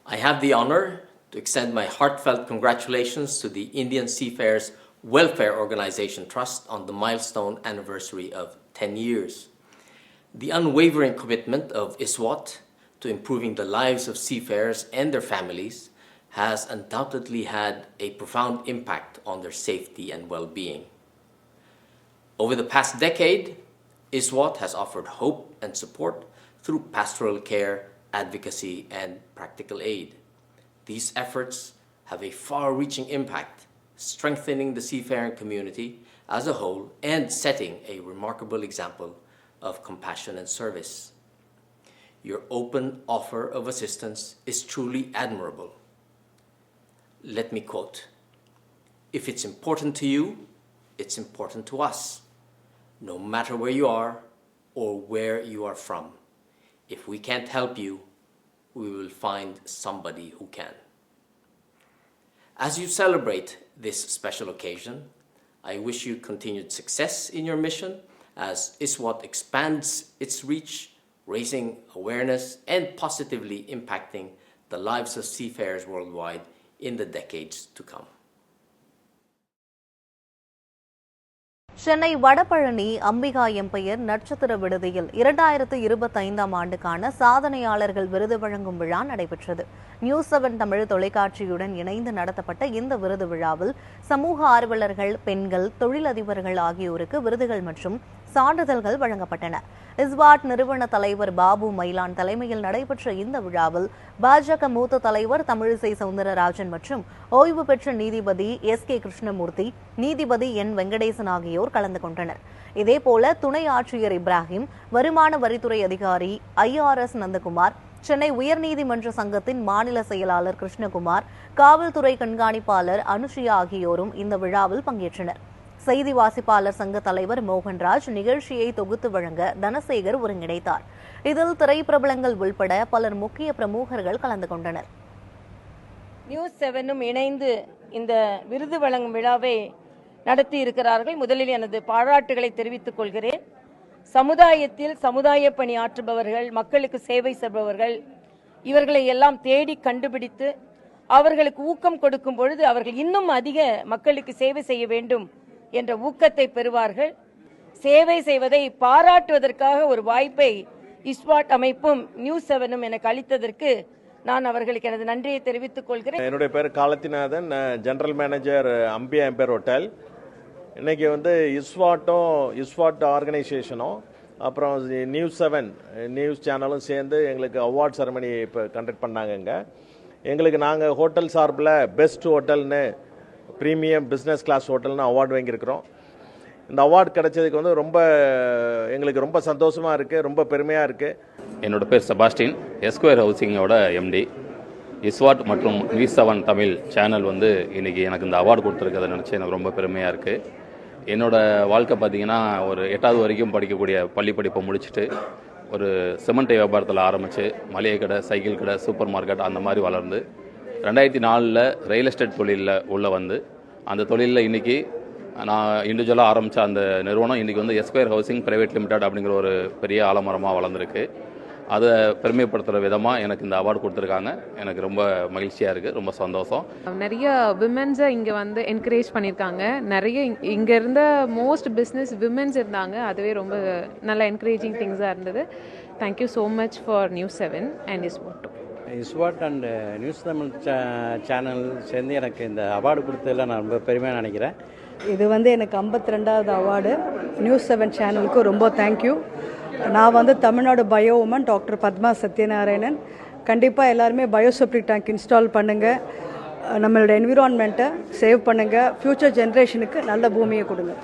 I have the honor to extend my heartfelt congratulations to the Indian Seafarers Welfare Organization Trust on the milestone anniversary of 10 years. The unwavering commitment of ISWAT to improving the lives of seafarers and their families has undoubtedly had a profound impact on their safety and well-being. Over the past decade, ISWAT has offered hope and support through pastoral care, advocacy, and practical aid. These efforts have a far-reaching impact, strengthening the seafaring community as a whole and setting a remarkable example of compassion and service. Your open offer of assistance is truly admirable. Let me quote, "If it's important to you, it's important to us, no matter where you are or where you are from. If we can't help you, we will find somebody who can." As you celebrate this special occasion, I wish you continued success in your mission as ISWAT expands its reach, raising awareness and positively impacting the lives of seafarers worldwide in the decades to come. Chennai Vadapalani Ambika empire நட்சத்திர விடுதியில் 2025ஆம் ஆண்டுக்கான சாதனையாளர்கள் விருது வழங்கும் விழா நடைபெற்றது. நியூஸ்7 தமிழ் தொலைக்காட்சியுடன் இணைந்து நடத்தப்பட்ட இந்த விருது விழாவில் சமூக ஆர்வலர்கள், பெண்கள், தொழிலதிபர்கள் ஆகியோருக்கு விருதுகள் மற்றும் சான்றிதழ்கள் வழங்கப்பட்டன. இஸ்வாட் நிறுவன தலைவர் பாபு மைலான் தலைமையில் நடைபெற்ற இந்த விழாவில் பாஜக மூத்த தலைவர் தமிழிசை சவுந்தரராஜன் மற்றும் ஓய்வு பெற்ற நீதிபதி எஸ்.கே. கிருஷ்ணமூர்த்தி, நீதிபதி என். வெங்கடேசன் ஆகியோர் கலந்து கொண்டனர். இதேபோல துணை ஆட்சியர் இப்ராஹிம், வருமான வரித்துறை அதிகாரி IRS நந்தகுமார், சென்னை உயர்நீதிமன்ற சங்கத்தின் மாநில செயலாளர் கிருஷ்ணகுமார், காவல்துறை கண்காணிப்பாளர் அனுஷியா ஆகியோரும் இந்த விழாவில் பங்கேற்றனர். செய்தி வாசிப்பாளர் சங்க தலைவர் மோகன்ராஜ் நிகழ்ச்சியை தொகுத்து வழங்க தனசேகர் ஒருங்கிணைத்தார். இதில் திரைப்பிரபலங்கள் உள்பட பலர் முக்கிய பிரமுகர்கள் கலந்து கொண்டனர். நியூஸ்7ம் இணைந்து இந்த விருது வழங்கும் விழாவை நடத்தி இருக்கிறார்கள். முதலில் எனது பாராட்டுகளை தெரிவித்துக் கொள்கிறேன். சமுதாயத்தில் சமுதாய பணி ஆற்றுபவர்கள், மக்களுக்கு சேவை செய்பவர்கள், இவர்களை எல்லாம் தேடி கண்டுபிடித்து அவர்களுக்கு ஊக்கம் கொடுக்கும் பொழுது அவர்கள் இன்னும் அதிக மக்களுக்கு சேவை செய்ய வேண்டும் என்ற ஊக்கத்தை பெறுவார்கள். சேவை செய்வதை பாராட்டுவதற்காக ஒரு வாய்ப்பை இஸ்வாட் அமைப்பும் நியூஸ்7ம் எனக்கு அளித்ததற்கு நான் அவர்களுக்கு எனது நன்றியை தெரிவித்துக் கொள்கிறேன். என்னுடைய பேர் காலத்திநாதன், ஜெனரல் மேனேஜர் அம்பியா எம்பையர் ஹோட்டல். இன்னைக்கு இஸ்வாட் ஆர்கனைசேஷனும் அப்புறம் நியூஸ்7 நியூஸ் சேனலும் சேர்ந்து எங்களுக்கு அவார்ட் செரமனி இப்போ கண்டக்ட் பண்ணாங்க. எங்களுக்கு நாங்கள் ஹோட்டல் சார்பில் பெஸ்ட் ஹோட்டல்னு, ப்ரீமியம் பிஸ்னஸ் கிளாஸ் ஹோட்டல்னு அவார்டு வாங்கியிருக்கிறோம். இந்த அவார்டு கிடைச்சதுக்கு எங்களுக்கு ரொம்ப சந்தோஷமாக இருக்குது, ரொம்ப பெருமையாக இருக்குது. என்னோட பேர் செபாஸ்டின், எஸ்கொயர் ஹவுசிங்கோட MD. இஸ்வாட் மற்றும் நியூஸ்7 தமிழ் சேனல் இன்றைக்கி எனக்கு இந்த அவார்டு கொடுத்துருக்கதை நினச்சி எனக்கு ரொம்ப பெருமையாக இருக்குது. என்னோடய வாழ்க்கை பார்த்திங்கன்னா ஒரு 8வது வரைக்கும் படிக்கக்கூடிய பள்ளி படிப்பை முடிச்சுட்டு ஒரு சிமெண்ட் வியாபாரத்தில் ஆரம்பித்து மளிகை கடை, சைக்கிள் கடை, சூப்பர் மார்க்கெட் அந்த மாதிரி வளர்ந்து 2004 ரியல் எஸ்டேட் தொழிலில் அந்த தொழிலில் இன்றைக்கி நான் இண்டிவிஜுவலாக ஆரம்பித்த அந்த நிறுவனம் இன்றைக்கி எஸ்கொயர் ஹவுசிங் பிரைவேட் லிமிடெட் அப்படிங்கிற ஒரு பெரிய ஆலமரமாக வளர்ந்துருக்கு. அதை பெருமைப்படுத்துகிற விதமாக எனக்கு இந்த அவார்டு கொடுத்துருக்காங்க. எனக்கு ரொம்ப மகிழ்ச்சியாக இருக்குது, ரொம்ப சந்தோஷம். நிறைய விமென்ஸை இங்கே என்கரேஜ் பண்ணியிருக்காங்க. நிறைய இங்கே இருந்த மோஸ்ட் பிஸ்னஸ் விமென்ஸ் இருந்தாங்க. அதுவே ரொம்ப நல்ல என்கரேஜிங் திங்ஸாக இருந்தது. Thank you so much for news seven and இஸ்வாட் அண்ட் நியூஸ் தமிழ் சேனல் சேர்ந்து எனக்கு இந்த அவார்டு கொடுத்ததில் நான் ரொம்ப பெருமையாக நினைக்கிறேன். இது எனக்கு 52வது அவார்டு. நியூஸ்7 சேனலுக்கு ரொம்ப தேங்க்யூ. நான் Tamil Nadu bio woman doctor Padma Sathyanarayanan. கண்டிப்பாக எல்லாருமே பயோசெப்டிக் டேங்க் இன்ஸ்டால் பண்ணுங்கள், நம்மளோட என்விரான்மெண்ட்டை சேவ் பண்ணுங்கள், ஃப்யூச்சர் ஜென்ரேஷனுக்கு நல்ல பூமியை கொடுங்க.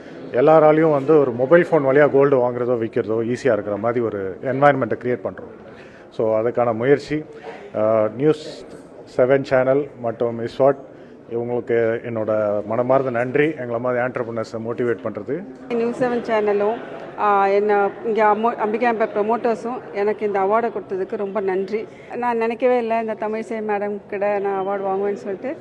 எல்லாராலையும் ஒரு மொபைல் ஃபோன் வழியாக கோல்டு வாங்குறதோ விற்கிறதோ ஈஸியாக இருக்கிற மாதிரி ஒரு என்வாயன்மெண்ட்டை க்ரியேட் பண்ணுறோம். ஸோ அதுக்கான முயற்சி நியூஸ்7 சேனல் மற்றும் இஸ்வாட் இவங்களுக்கு என்னோட மனமார்ந்த நன்றி. எங்களை மாதிரி ஆண்டர்பிரினர்ஸை மோட்டிவேட் பண்ணுறது. நியூஸ்7 சேனலும் என்ன இங்கே அம்பிகா எம்பையர் ப்ரொமோட்டர்ஸும் எனக்கு இந்த அவார்டை கொடுத்ததுக்கு ரொம்ப நன்றி. நான் நினைக்கவே இல்லை இந்த தமிழிசை மேடம் கிட்ட நான் அவார்டு வாங்குவேன்னு சொல்லிட்டு.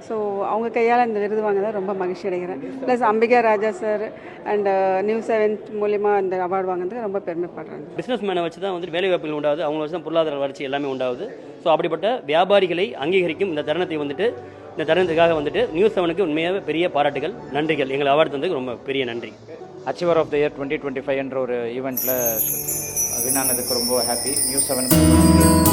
ஸோ அவங்க கையால் இந்த விருது வாங்கினதை ரொம்ப மகிழ்ச்சி அடைகிறேன். Plus Ambika Raja sir and news 7 மூலிமா இந்த அவார்டு வாங்கினதுக்கு ரொம்ப பெருமைப்படுறேன். பிஸ்னஸ் மேனை வச்சு தான் வந்துட்டு வேலை வாய்ப்புகள் உண்டாகுது, அவங்கள வச்சு தான் பொருளாதார வளர்ச்சி எல்லாமே உண்டாகுது. ஸோ அப்படிப்பட்ட வியாபாரிகளை அங்கீகரிக்கும் இந்த தருணத்தை வந்துட்டு இந்த தருணத்துக்காக வந்துட்டு நியூஸ் 7க்கு உண்மையாக பெரிய பாராட்டுகள், நன்றிகள். எங்களை அவார்டு தந்ததுக்கு ரொம்ப பெரிய நன்றி. அச்சீவர் ஆஃப் த இயர் 2025 என்ற ஒரு ஈவெண்ட்டில் வின் ஆனதுக்கு ரொம்ப ஹாப்பி. நியூஸ் 7